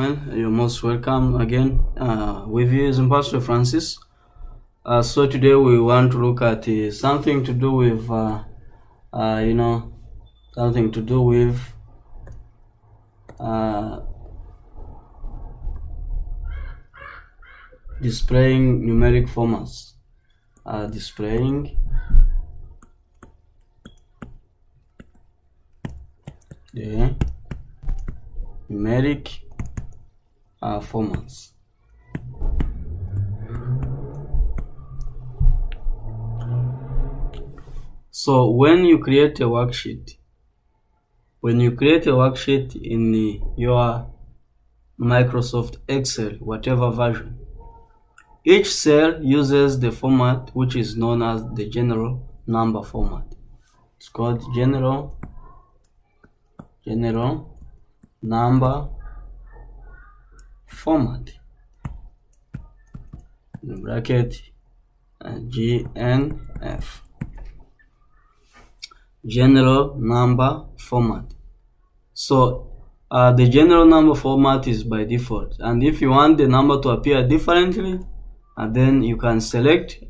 gentlemen, you're most welcome again. With you is Pastor Francis. So today we want to look at something to do with, something to do with displaying numeric formats. Displaying the numeric formats. So when you create a worksheet, in your Microsoft Excel, whatever version, each cell uses the format which is known as the general number format. It's called general number format, in bracket GNF, general number format. So the general number format is by default, and if you want the number to appear differently, then you can select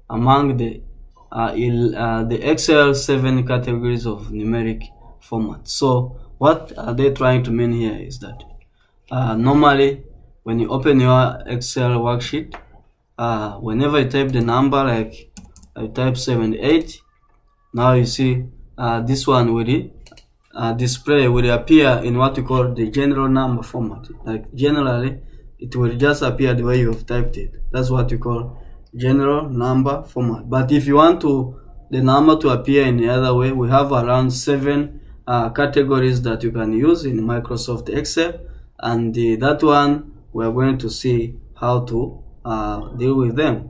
among the Excel 7 categories of numeric format. So what are they trying to mean here is that normally when you open your Excel worksheet, whenever you type the number, like I type 78, now you see this one will display will appear in what we call the general number format. Like generally it will just appear the way you have typed it. That's what you call general number format. But if you want the number to appear in the other way, we have around 7 categories that you can use in Microsoft Excel, and that one we are going to see how to deal with them.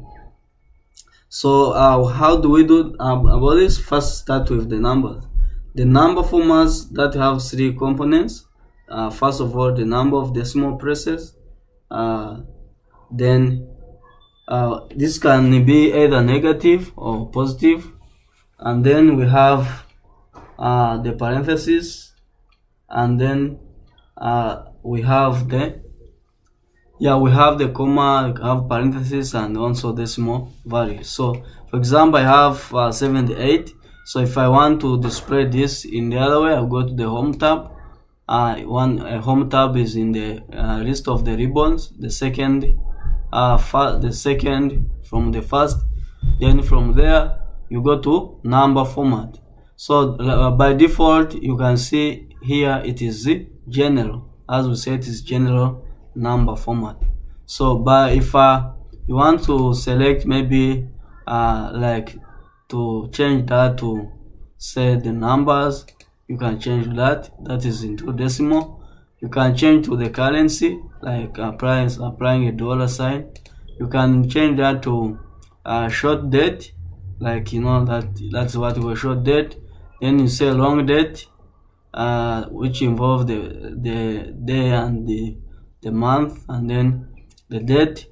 So how do we do about this? First, start with the numbers. The number formats that have 3 components. First of all, the number of decimal places. Then this can be either negative or positive, and then we have the parentheses, and then we have the comma, we have parentheses, and also decimal values. So for example, I have 78. So if I want to display this in the other way, I'll go to the home tab. Home tab is in the list of the ribbons, the second from the first. Then from there you go to number format. So by default you can see here it is general, as we said, it is general number format. So but if you want to select maybe like to change that to say the numbers, you can change that is into decimal. You can change to the currency, like applying a dollar sign. You can change that to short date, like that's what we short date. Then you say long date, which involve the day and the month, and then the date.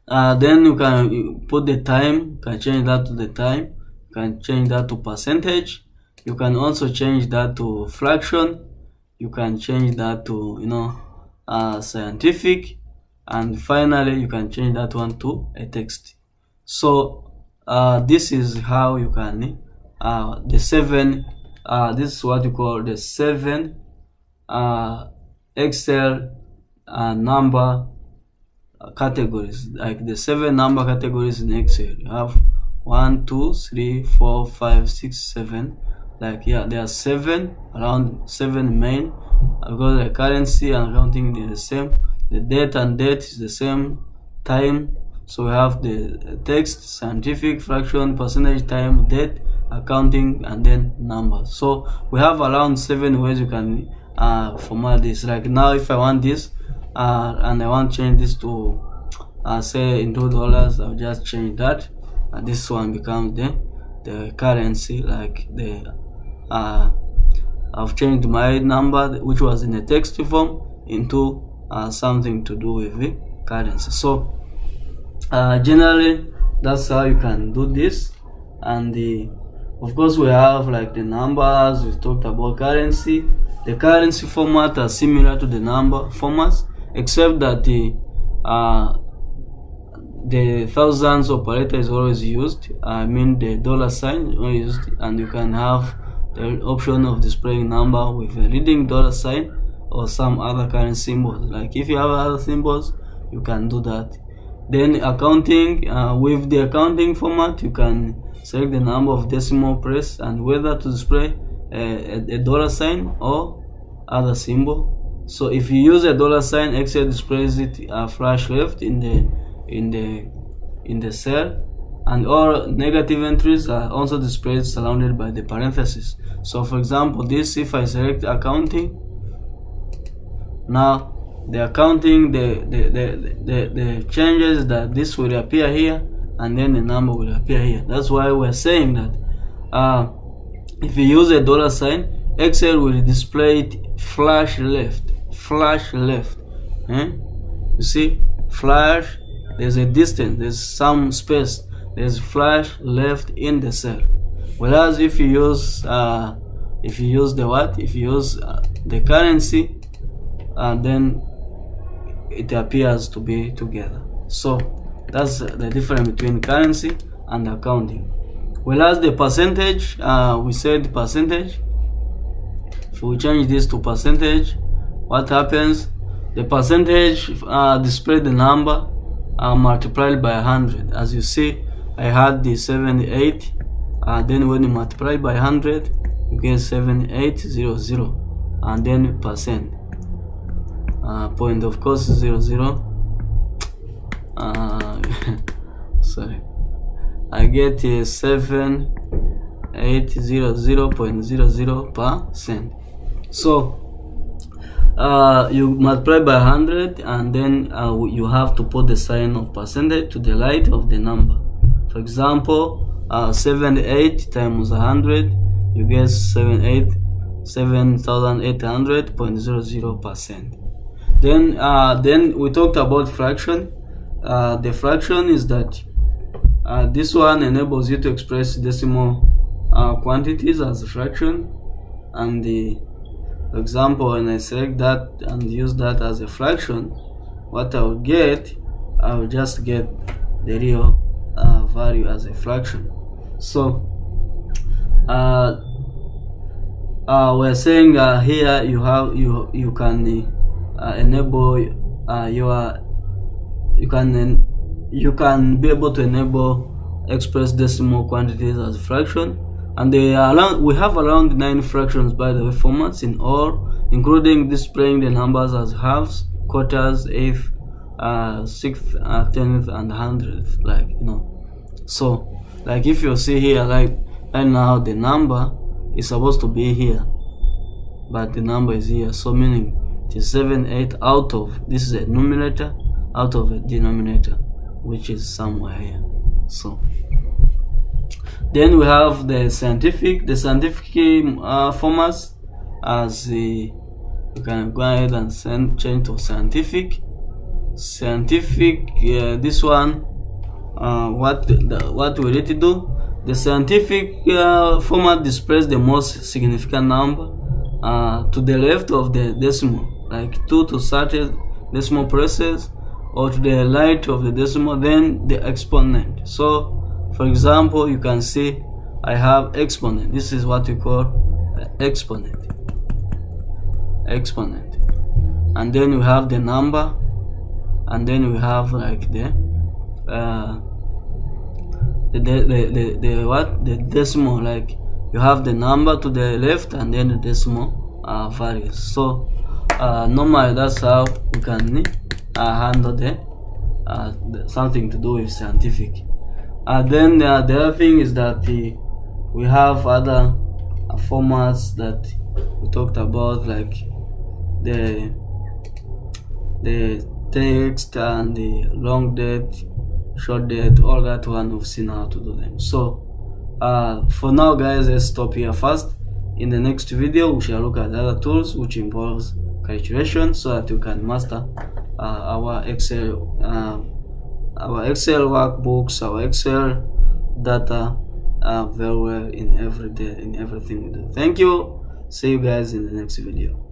Then you can put the time. You can change that to the time. You can change that to percentage. You can also change that to fraction. You can change that to scientific, and finally you can change that one to a text. So this is how you can the 7 this is what you call the 7 Excel number categories. Like the 7 number categories in Excel, you have 1, 2, 3, 4, 5, 6, 7. Like there are around 7 main. Because the currency and accounting is the same, the date and date is the same, time. So we have the text, scientific, fraction, percentage, time, date, accounting, and then numbers. So we have around 7 ways you can format this. Like now if I want this and I want to change this to say in $2, I'll just change that, and this one becomes the currency. Like I've changed my number, which was in a text form, into something to do with the currency. So generally that's how you can do this. And of course we have like the numbers, we talked about currency, the currency format are similar to the number formats, except that the thousands operator is always used. I mean the dollar sign is always used, and you can have the option of displaying number with a leading dollar sign or some other currency symbols. Like if you have other symbols, you can do that. Then accounting, with the accounting format, you can select the number of decimal place and whether to display a dollar sign or other symbol. So if you use a dollar sign, Excel displays it flash left in the cell, and all negative entries are also displayed surrounded by the parentheses. So for example, this, if I select accounting, now the accounting, the changes that this will appear here and then the number will appear here. That's why we're saying that if you use a dollar sign, Excel will display it flash left. You see, flash, there's a distance, there's some space, there's flash left in the cell. Whereas if you use the currency, then it appears to be together. So that's the difference between currency and accounting. Whereas the percentage, we said percentage. If we change this to percentage, what happens? The percentage display the number multiplied by 100. As you see, I had the 78. Then when you multiply by 100, you get 7800, and then percent. Point of course 00. Sorry, I get 7800.00%. So you multiply by 100, and then you have to put the sign of percentage to the right of the number. For example, 78 times 100, you get 7,800.00%. Then we talked about fraction. The fraction is that this one enables you to express decimal quantities as a fraction, and for example, when I select that and use that as a fraction, what I will just get the real value as a fraction. So we're saying here you can enable you can be able to enable express decimal quantities as a fraction, and we have around 9 fractions, by the way, formats in all, including displaying the numbers as halves, quarters, eighth, sixth, tenth, and hundredth, like, you know. So like if you see here, like right now the number is supposed to be here, but the number is here, so meaning it is 78 out of, this is a numerator out of a denominator, which is somewhere here. So then we have the scientific formats, as you can go ahead and change to scientific. This one, what we need to do, the scientific format displays the most significant number to the left of the decimal, like 2 to 30 decimal places, or to the right of the decimal, then the exponent. So for example, you can see I have exponent. This is what we call exponent, and then we have the number, and then we have like the decimal, like you have the number to the left and then the decimal values. So normally that's how we can handle the something to do with scientific. Then the other thing is that we have other formats that we talked about, like the text and the long date, short date, all that one we've seen how to do them. So for now guys, let's stop here first. In the next video we shall look at other tools which involves calculation, so that you can master our Excel workbooks, our Excel data very well in everything we do. Thank you. See you guys in the next video.